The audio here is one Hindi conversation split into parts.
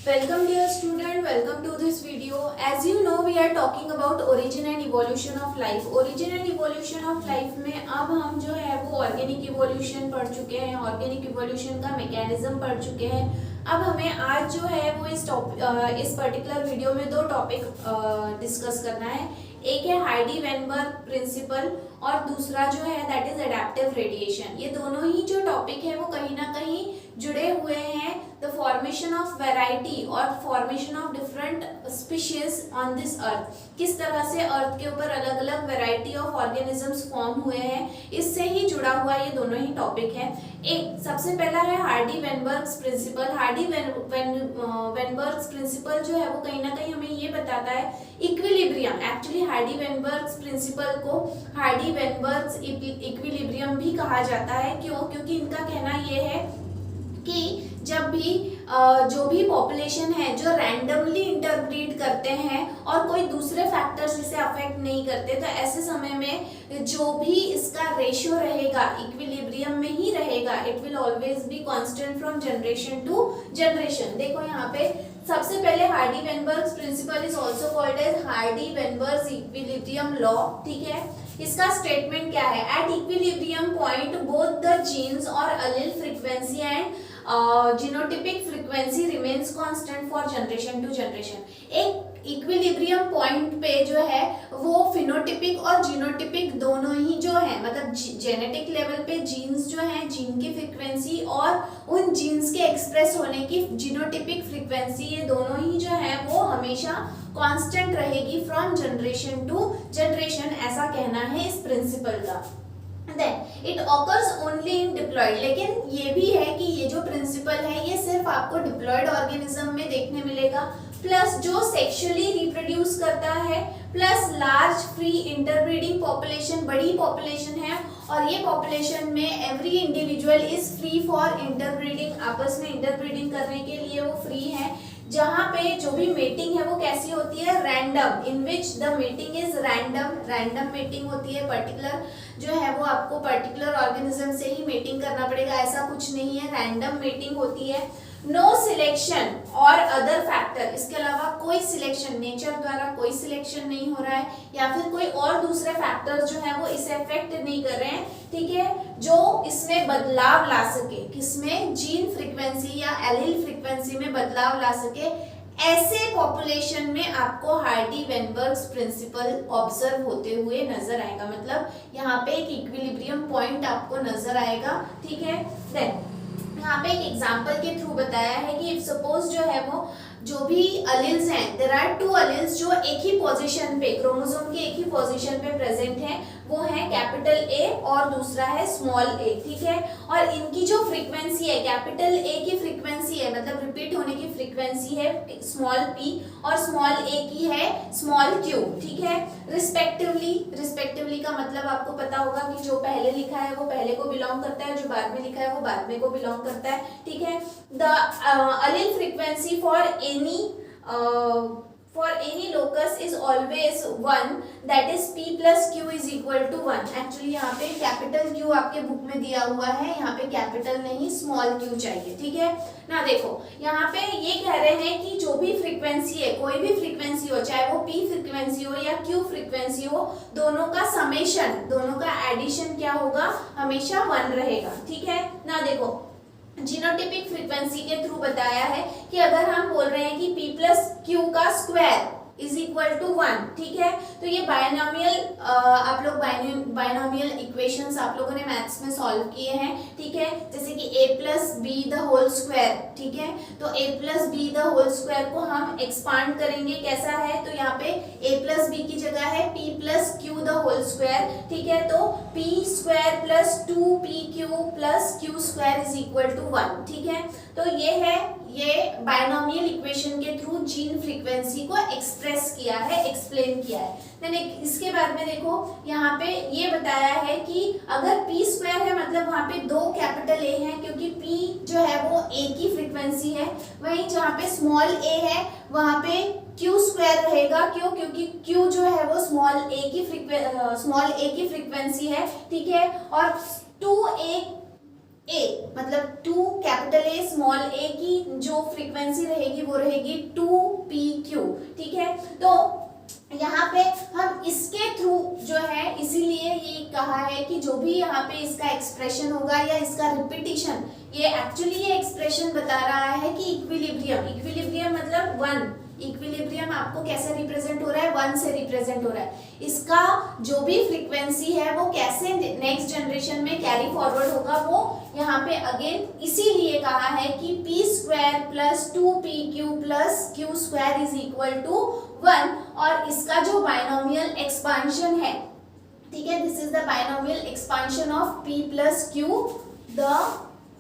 Welcome dear student, welcome to this video. As you know we are talking about origin and evolution of life. Origin and evolution of life में अब हम जो है वो ऑर्गेनिक इवोल्यूशन पढ़ चुके हैं, ऑर्गेनिक इवोल्यूशन का मैकेनिज्म पढ़ चुके हैं। अब हमें आज जो है वो इस पर्टिकुलर वीडियो में दो टॉपिक डिस्कस करना है। एक है हाइडी वेनबर्ग प्रिंसिपल और दूसरा जो है दैट इज एडेप्टिव रेडिएशन। ये दोनों ही जो टॉपिक है वो कहीं ना कहीं जुड़े हुए हैं द फॉर्मेशन ऑफ वैरायटी और formation of different species on this earth. किस तरह से अर्थ के ऊपर अलग अलग वैरायटी ऑफ ऑर्गेनिजम्स फॉर्म हुए हैं, इससे ही जुड़ा हुआ ये दोनों ही टॉपिक है। एक सबसे पहला है Hardy Weinberg principle. Hardy Weinberg principle जो है वो कहीं ना कहीं हमें ये बताता है equilibrium. Actually Hardy Weinberg principle को हार्डी वेनबर्ग इक्विलिब्रियम भी कहा जाता है। क्यों? क्योंकि इनका कहना ये है कि जब भी जो भी पॉपुलेशन है जो रैंडमली इंटरब्रीड करते हैं और कोई दूसरे फैक्टर्स इसे अफेक्ट नहीं करते, तो ऐसे समय में जो भी इसका रेशियो रहेगा इक्विलिब्रियम में ही रहेगा। It will always be constant from generation to generation. देखो यहाँ पे सबसे पहले Hardy Weinberg principle is also called as Hardy Weinberg equilibrium law. ठीक है, इसका स्टेटमेंट क्या है? At equilibrium point both the genes और allele frequency and genotypic frequency remains constant for generation to generation. एक इक्विलिब्रियम पॉइंट पे जो है वो फिनोटिपिक और जीनोटिपिक दोनों ही जो है, मतलब जेनेटिक लेवल पे जीन्स जो है, जीन की फ्रीक्वेंसी और उन जीन्स के एक्सप्रेस होने की जीनोटिपिक फ्रीक्वेंसी, ये दोनों ही जो है वो हमेशा कांस्टेंट रहेगी फ्रॉम जनरेशन टू जनरेशन, ऐसा कहना है इस प्रिंसिपल का। Then it occurs only in diploid। लेकिन ये भी है कि ये जो प्रिंसिपल है ये सिर्फ आपको डिप्लॉयड ऑर्गेनिज्म में देखने मिलेगा, प्लस जो सेक्सुअली रिप्रोड्यूस करता है, plus large free interbreeding population, बड़ी पॉपुलेशन है और ये पॉपुलेशन में every individual is free for interbreeding. आपस में इंटरब्रीडिंग करने के लिए वो फ्री है। जहाँ पे जो भी मेटिंग है वो कैसी होती है? Random, in which the mating is random mating होती है। पर्टिकुलर जो है वो आपको पर्टिकुलर ऑर्गेनिज्म से ही मेटिंग करना पड़ेगा, ऐसा कुछ नहीं है, रैंडम मेटिंग होती है। नो सिलेक्शन और अदर फैक्टर, इसके अलावा कोई सिलेक्शन, नेचर द्वारा कोई सिलेक्शन नहीं हो रहा है या फिर कोई और दूसरे फैक्टर्स जो है वो इसे अफेक्ट नहीं कर रहे हैं। ठीक है, जो इसमें बदलाव ला सके, किसमें? जीन फ्रीक्वेंसी या एलील फ्रीक्वेंसी में बदलाव ला सके, ऐसे पॉपुलेशन में आपको हार्डी वेनबर्ग प्रिंसिपल ऑब्जर्व होते हुए नजर आएगा। मतलब यहाँ पे एक इक्विलिब्रियम पॉइंट आपको नजर आएगा। ठीक है, देन यहाँ पे एक एग्जांपल के थ्रू बताया है कि इफ सपोज जो है वो जो भी अलील्स हैं, देयर आर टू अलील्स जो एक ही पोजीशन पे, क्रोमोसोम के एक ही पोजीशन पे प्रेजेंट हैं, वो है कैपिटल ए और दूसरा है स्मॉल ए। ठीक है, और इनकी जो फ्रीक्वेंसी है, कैपिटल ए की फ्रीक्वेंसी है मतलब रिपीट होने की फ्रीक्वेंसी है स्मॉल पी और स्मॉल ए की है स्मॉल क्यू। ठीक है, रिस्पेक्टिवली का मतलब आपको पता होगा कि जो पहले लिखा है वो पहले को बिलोंग करता है, जो बाद में लिखा है वो बाद में को बिलोंग करता है। ठीक है, the allele frequency for any locus is always 1, that is p plus q is equal to 1। Actually यहाँ पे कैपिटल Q आपके बुक में दिया हुआ है, यहाँ पे कैपिटल नहीं स्मॉल q चाहिए। ठीक है ना, देखो यहाँ पे ये कह रहे हैं कि जो भी फ्रीक्वेंसी है, कोई भी फ्रीक्वेंसी हो, चाहे वो p फ्रीक्वेंसी हो या q फ्रीक्वेंसी हो, दोनों का समेशन, दोनों का एडिशन क्या होगा? हमेशा 1 रहेगा। ठीक है ना, देखो जीनोटिपिक फ्रीक्वेंसी के थ्रू बताया है कि अगर हम बोल रहे हैं कि p प्लस क्यू का स्क्वायर इज इक्वल टू 1, ठीक है, तो ये बायनोमियल, आप लोग बायनोमियल इक्वेशंस आप लोगों ने मैथ्स में सॉल्व किए हैं। ठीक है, जैसे कि a plus b the whole square. ठीक है, तो a plus b the whole square को हम एक्सपांड करेंगे, कैसा है? तो यहाँ पे a प्लस बी की जगह है p plus q the whole square. ठीक है, तो p square plus 2pq plus q square is equal to 1। ठीक है, तो ये बायनोमियल इक्वेशन के थ्रू जीन फ्रीक्वेंसी को एक्सप्रेस किया है, एक्सप्लेन किया है। देन इसके बाद में देखो यहाँ पे ये बताया है कि अगर p स्क्वायर है मतलब वहाँ पे 2 कैपिटल A है, क्योंकि p जो है वो A की फ्रीक्वेंसी है, वहीं जहाँ पे स्मॉल a है वहाँ पे q स्क्वायर रहेगा। क्यों? क्योंकि q जो है वो स्मॉल a की फ्रीक्वेंसी है। ठीक है, और 2a ए, मतलब 2 कैपिटल ए स्मॉल ए की जो फ्रीक्वेंसी रहेगी वो रहेगी 2pq, ठीक है। तो यहाँ पे हम इसके थ्रू जो है, इसीलिए ये कहा है कि जो भी यहाँ पे इसका एक्सप्रेशन होगा या इसका रिपीटिशन, ये एक्चुअली ये एक्सप्रेशन बता रहा है कि इक्विलिब्रियम मतलब 1, इक्विलिब्रियम आपको कैसे रिप्रेजेंट हो रहा है, 1 से रिप्रेजेंट हो रहा है। इसका जो भी फ्रीक्वेंसी है वो कैसे नेक्स्ट जनरेशन में कैरी फॉरवर्ड होगा, वो यहाँ पे अगेन इसीलिए कहा है कि p square plus 2pq plus q square is equal to 1, और इसका जो बाइनोमियल एक्सपांशन है, ठीक है, this is the binomial expansion of p plus q the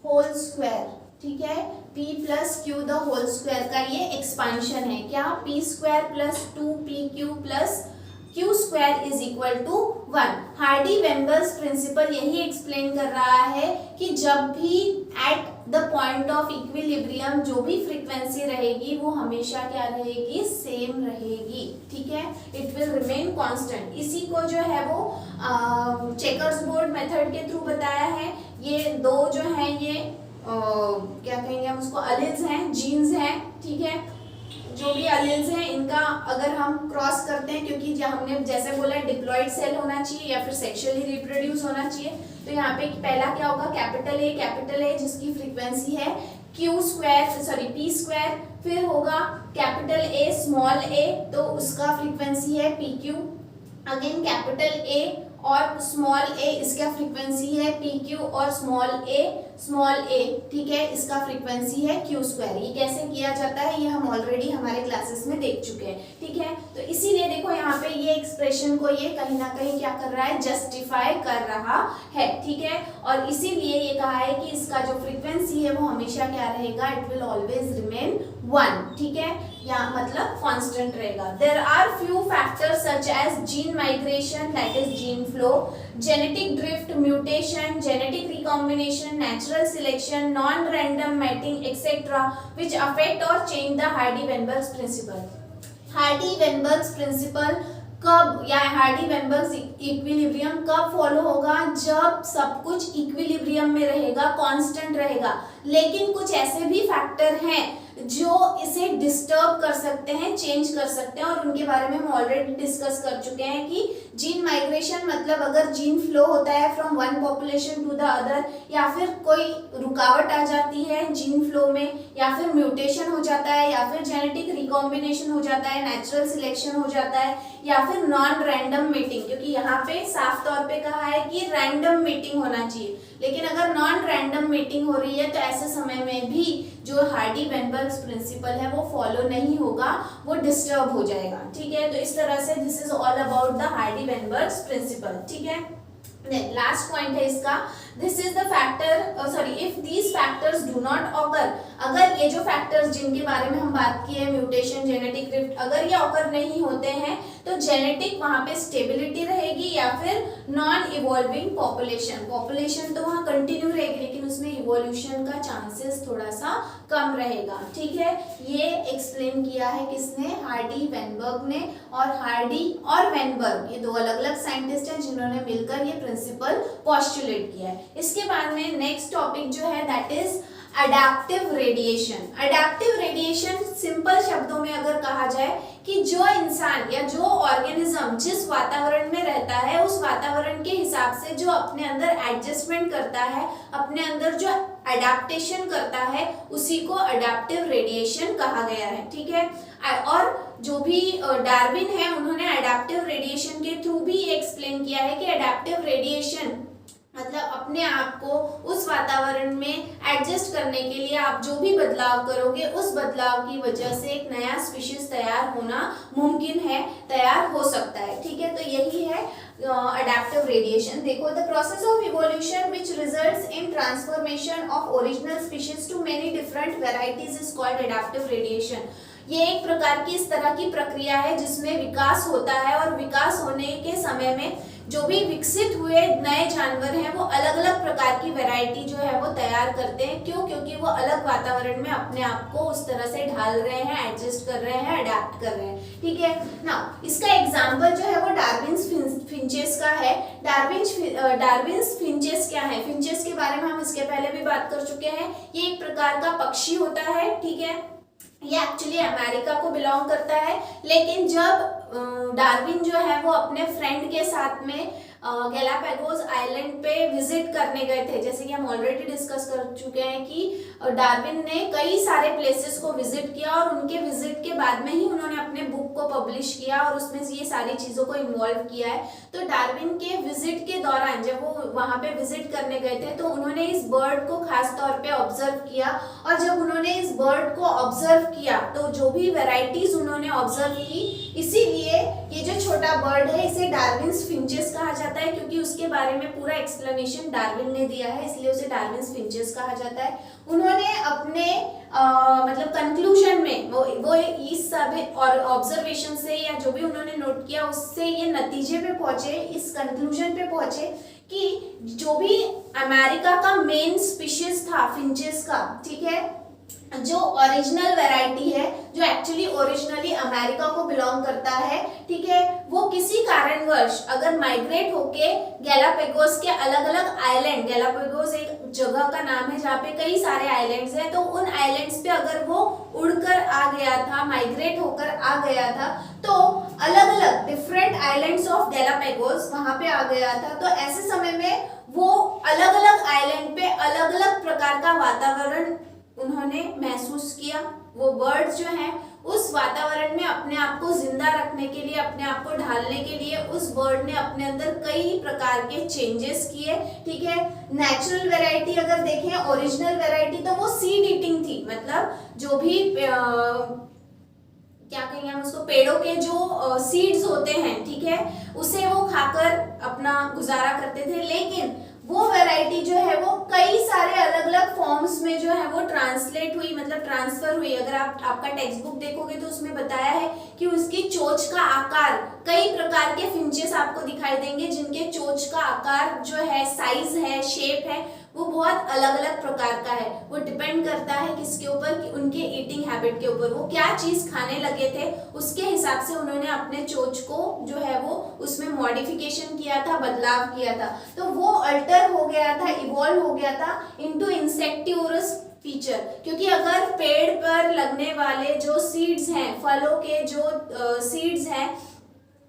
whole square, ठीक है, p plus q the whole square का ये एक्सपांशन है। क्या, p square plus 2pq plus q square is equal to 1। Hardy Weinberg principle यही एक्सप्लेन कर रहा है कि जब भी at the point of equilibrium जो भी फ्रीक्वेंसी रहेगी वो हमेशा क्या रहेगी, सेम रहेगी, ठीक है, इट विल रिमेन कांस्टेंट। इसी को जो है वो चेकर्स बोर्ड मेथड के थ्रू बताया है। ये दो जो है ये क्या कहेंगे हम उसको, अलिल्स हैं, जीन्स हैं, ठीक है, जो भी अलिल्स हैं इनका अगर हम क्रॉस करते हैं, क्योंकि हमने जैसे बोला डिप्लॉइड सेल होना चाहिए या फिर सेक्सुअली रिप्रोड्यूस होना चाहिए, तो यहाँ पे पहला क्या होगा, कैपिटल ए जिसकी फ्रीक्वेंसी है p स्क्वायर, फिर होगा कैपिटल ए स्मॉल ए, तो उसका फ्रीक्वेंसी है pq, अगेन कैपिटल ए और स्मॉल ए, इसका फ्रीक्वेंसी है pq और स्मॉल ए, ठीक है, इसका फ्रीक्वेंसी है q स्क्वायर। ये कैसे किया जाता है ये हम ऑलरेडी हमारे क्लासेस में देख चुके हैं, ठीक है। तो इसीलिए देखो यहाँ पे ये एक्सप्रेशन को ये कहीं ना कहीं क्या कर रहा है, जस्टिफाई कर रहा है, ठीक है, और इसीलिए ये कहा है कि इसका जो फ्रीक्वेंसी है वो हमेशा क्या रहेगा, इट विल ऑलवेज रिमेन 1, ठीक है, या मतलब कांस्टेंट रहेगा। There are few factors such as gene migration, that is gene flow, genetic drift, mutation, genetic recombination, natural selection, non random mating etcetera which affect और change the Hardy Weinberg principle. Hardy Weinberg principle कब, या हार्डी-वेनबर्ग इक्विलिब्रियम कब फॉलो होगा, जब सब कुछ इक्विलिब्रियम में रहेगा, कांस्टेंट रहेगा। लेकिन कुछ ऐसे भी फैक्टर हैं जो इसे डिस्टर्ब कर सकते हैं, चेंज कर सकते हैं, और उनके बारे में हम ऑलरेडी डिस्कस कर चुके हैं कि जीन माइग्रेशन मतलब अगर जीन फ्लो होता है from one population to the other, या फिर कोई रुकावट आ जाती है जीन फ्लो में, या फिर म्यूटेशन हो जाता है, या फिर जेनेटिक रिकॉम्बिनेशन हो जाता है, नेचुरल सिलेक्शन हो जाता है, या फिर नॉन रैंडम मीटिंग, क्योंकि यहाँ पे साफ तौर पे कहा है कि रैंडम मीटिंग होना चाहिए, लेकिन अगर नॉन रैंडम मीटिंग हो रही है तो ऐसे समय में भी जो हार्डी-वेनबर्ग प्रिंसिपल है वो फॉलो नहीं होगा, वो डिस्टर्ब हो जाएगा, ठीक है। तो इस तरह से this is all about the Hardy Weinberg principle, ठीक है। लास्ट पॉइंट है इसका, this is the factor, sorry, if these factors do not occur, अगर ये जो फैक्टर्स जिनके बारे में हम बात किए, म्यूटेशन, जेनेटिक ड्रिफ्ट, अगर ये ऑकर नहीं होते हैं तो जेनेटिक वहां पे स्टेबिलिटी रहेगी, या फिर नॉन इवॉल्विंग पॉपुलेशन तो वहां कंटिन्यू रहेगी, लेकिन उसमें इवोल्यूशन का चांसेस थोड़ा सा कम रहेगा, ठीक है। ये एक्सप्लेन किया है किसने, हार्डी-वेनबर्ग ने, और हार्डी और वेनबर्ग ये दो अलग अलग साइंटिस्ट हैं जिन्होंने मिलकर ये प्रिंसिपल पोस्टुलेट किया है। इसके बाद में नेक्स्ट टॉपिक जो है that is adaptive radiation. Adaptive radiation simple शब्दों में अगर कहा जाए कि जो इंसान या जो ऑर्गेनिज्म जिस वातावरण में रहता है उस वातावरण के हिसाब से जो अपने अंदर एडजस्टमेंट करता है, अपने अंदर जो अडैप्टेशन करता है, उसी को अडैप्टिव रेडिएशन कहा गया है, ठीक है। और जो भी डार्विन है उन्होंने अडैप्टिव रेडिएशन के थ्रू भी एक्सप्लेन किया है कि अडैप्टिव रेडिएशन मतलब अपने आप को उस वातावरण में एडजस्ट करने के लिए आप जो भी बदलाव करोगे उस बदलाव की वजह से एक नया स्पीशीज तैयार होना मुमकिन है, तैयार हो सकता है, ठीक है। तो यही है अडैप्टिव रेडिएशन। देखो, the process of evolution which results in transformation of original species to many different varieties is called adaptive radiation. ये एक प्रकार की इस तरह की प्रक्रिया है जिसमें विकास होता है, और विकास होने के समय में जो भी विकसित हुए नए जानवर हैं वो अलग अलग प्रकार की वैरायटी जो है वो तैयार करते हैं। क्यों? क्योंकि वो अलग वातावरण में अपने आप को उस तरह से ढाल रहे हैं, एडजस्ट कर रहे हैं, अडेप्ट कर रहे हैं। ठीक है ना। इसका एग्जाम्पल जो है वो डार्विन्स फिंचेस का है। डार्विन्स फिंचेस क्या है? फिंचेस के बारे में हम इसके पहले भी बात कर चुके हैं। ये एक प्रकार का पक्षी होता है। ठीक है, ये एक्चुअली अमेरिका को बिलोंग करता है, लेकिन जब डार्विन जो है वो अपने फ्रेंड के साथ में गैलापागोस आइलैंड पे विजिट करने गए थे, जैसे कि हम ऑलरेडी डिस्कस कर चुके हैं कि डार्विन ने कई सारे प्लेसेस को विजिट किया और उनके विजिट के बाद में ही उन्होंने अपने बुक को पब्लिश किया और उसमें ये सारी चीजों को इन्वॉल्व किया है। तो डार्विन के विजिट के दौरान जब वो वहां पे विजिट करने गए थे तो उन्होंने इस बर्ड को खास तौर पे ऑब्जर्व किया, और जब उन्होंने इस बर्ड को ऑब्जर्व किया तो जो भी वेराइटीज उन्होंने ऑब्जर्व की, इसीलिए ये जो छोटा बर्ड है इसे डार्विन्स फिंचेस कहा जाता है, क्योंकि उसके बारे में पूरा एक्सप्लेनेशन डार्विन ने दिया है, इसलिए उसे डार्विन्स फिंचेस कहा जाता है। उन्होंने अपने मतलब कंक्लूजन में वो इस सब और ऑब्जर्वेशन से या जो भी उन्होंने नोट किया उससे ये नतीजे पे पहुंचे, इस कंक्लूजन पे पहुंचे कि जो भी अमेरिका का मेन स्पीशीज था फिंचेस का, ठीक है, जो ओरिजिनल वैरायटी है, जो एक्चुअली ओरिजिनली अमेरिका को बिलोंग करता है, ठीक है, वो किसी कारणवश अगर माइग्रेट होके गैलापागोस के अलग अलग आइलैंड, गैलापागोस एक जगह का नाम है जहाँ पे कई सारे आइलैंड्स हैं, तो उन आइलैंड्स पे अगर वो उड़कर आ गया था, माइग्रेट होकर आ गया था, तो अलग अलग डिफरेंट आइलैंड्स ऑफ गैलापागोस वहां पे आ गया था, तो ऐसे समय में वो अलग अलग आइलैंड पे अलग अलग प्रकार का वातावरण उन्होंने महसूस किया। वो बर्ड्स जो हैं उस वातावरण में अपने आप को जिंदा रखने के लिए, अपने आप को ढालने के लिए उस बर्ड ने अपने अंदर कई प्रकार के चेंजेस किए। ठीक है, नेचुरल वैरायटी अगर देखें, ओरिजिनल वैरायटी, तो वो सीड ईटिंग थी, मतलब जो भी क्या कहेंगे हम उसको, पेड़ों के जो सीड्स होते हैं, ठीक है, उसे वो खाकर अपना गुजारा करते थे। लेकिन वो वैरायटी जो है वो कई सारे अलग अलग फॉर्म्स में जो है वो ट्रांसलेट हुई, मतलब ट्रांसफर हुई। अगर आप आपका टेक्स्ट बुक देखोगे तो उसमें बताया है कि उसकी चोंच का आकार, कई प्रकार के फिंचेस आपको दिखाई देंगे जिनके चोंच का आकार जो है, साइज है, शेप है, वो बहुत अलग अलग प्रकार का है। वो डिपेंड करता है किसके ऊपर, कि उनके ईटिंग हैबिट के ऊपर, वो क्या चीज खाने लगे थे उसके हिसाब से उन्होंने अपने चोंच को जो है वो उसमें मॉडिफिकेशन किया था, बदलाव किया था। तो वो अल्टर हो गया था, इवॉल्व हो गया था इनटू इंसेक्टिवोरस फीचर, क्योंकि अगर पेड़ पर लगने वाले जो सीड्स हैं, फलों के जो सीड्स हैं,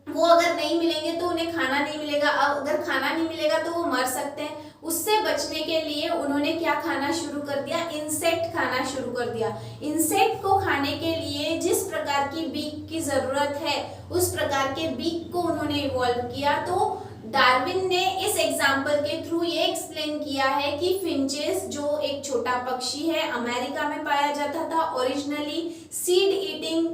वो अगर नहीं मिलेंगे तो उन्हें खाना नहीं मिलेगा, अगर खाना नहीं मिलेगा तो वो मर सकते हैं। उससे बचने के लिए उन्होंने क्या खाना शुरू कर दिया, इंसेक्ट खाना शुरू कर दिया। इंसेक्ट को खाने के लिए जिस प्रकार की बीक की जरूरत है उस प्रकार के बीक को उन्होंने इवॉल्व किया। तो डार्विन ने इस एग्जाम्पल के थ्रू ये एक्सप्लेन किया है कि फिंचेस जो एक छोटा पक्षी है, अमेरिका में पाया जाता था, ओरिजिनली सीड ईटिंग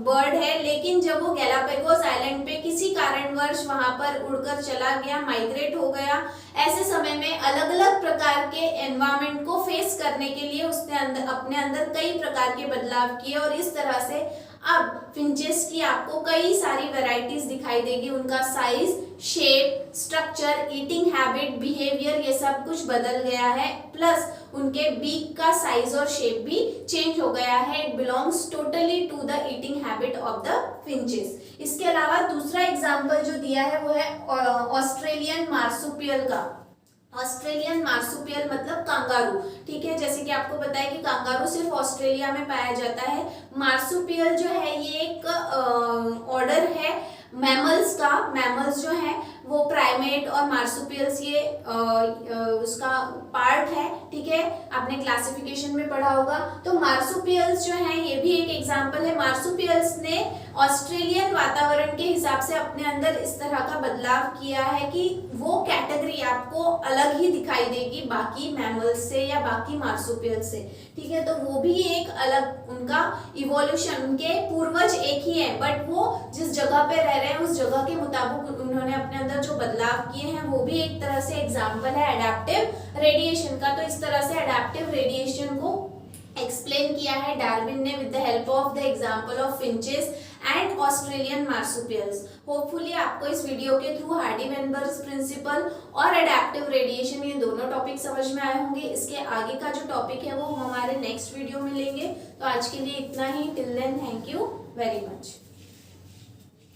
बर्ड है, लेकिन जब वो गैलापागोस आइलैंड पे किसी कारणवश वहां पर उड़कर चला गया, माइग्रेट हो गया, ऐसे समय में अलग अलग प्रकार के एनवायरनमेंट को फेस करने के लिए उसने अपने अंदर कई प्रकार के बदलाव किए, और इस तरह से अब फिंचेस की आपको कई सारी वैरायटीज दिखाई देगी। उनका size, shape, structure, eating habit, behaviour, ये सब कुछ बदल गया है, प्लस उनके बीक का साइज और शेप भी चेंज हो गया है। It belongs totally to the eating habit of the finches. इसके अलावा दूसरा एग्जाम्पल जो दिया है वो है ऑस्ट्रेलियन मार्सुपियल का। ऑस्ट्रेलियन मार्सुपियल मतलब कांगारू, ठीक है, जैसे कि आपको पता है कि कांगारू सिर्फ ऑस्ट्रेलिया में पाया जाता है। मार्सुपियल जो है ये एक ऑर्डर है मैमल्स का। मैमल्स जो है वो प्राइमेट और मार्सुपियल्स ये उसका पार्ट है, ठीक है, आपने क्लासिफिकेशन में पढ़ा होगा। तो मार्सुपियल्स जो है ये भी एक एग्जांपल है। मार्सुपियल्स ने ऑस्ट्रेलियन वातावरण के हिसाब से अपने अंदर इस तरह का बदलाव किया है कि वो कैटेगरी आपको अलग ही दिखाई देगी बाकी मैमल्स से या बाकी मार्सुपियल्स से, ठीक है। तो वो भी एक अलग उनका इवोल्यूशन, उनके पूर्वज एक ही है, बट वो जिस जगह पे रह रहे हैं उस जगह के मुताबिक उन्होंने अपने अंदर जो बदलाव किए हैं वो भी एक तरह से एग्जाम्पल है एडेप्टिव रेडिएशन का। तो इस तरह से एडेप्टिव रेडिएशन को एक्सप्लेन किया है डार्विन ने with the help of the example of finches and Australian marsupials. Hopefully आपको इस वीडियो के थ्रू हार्डी वेनबर्ग्स प्रिंसिपल और एडेप्टिव रेडिएशन ये दोनों टॉपिक समझ में आए होंगे। इसके आगे का जो टॉपिक है वो हम हमारे नेक्स्ट वीडियो में लेंगे। तो आज के लिए इतना ही। Till then thank you very much.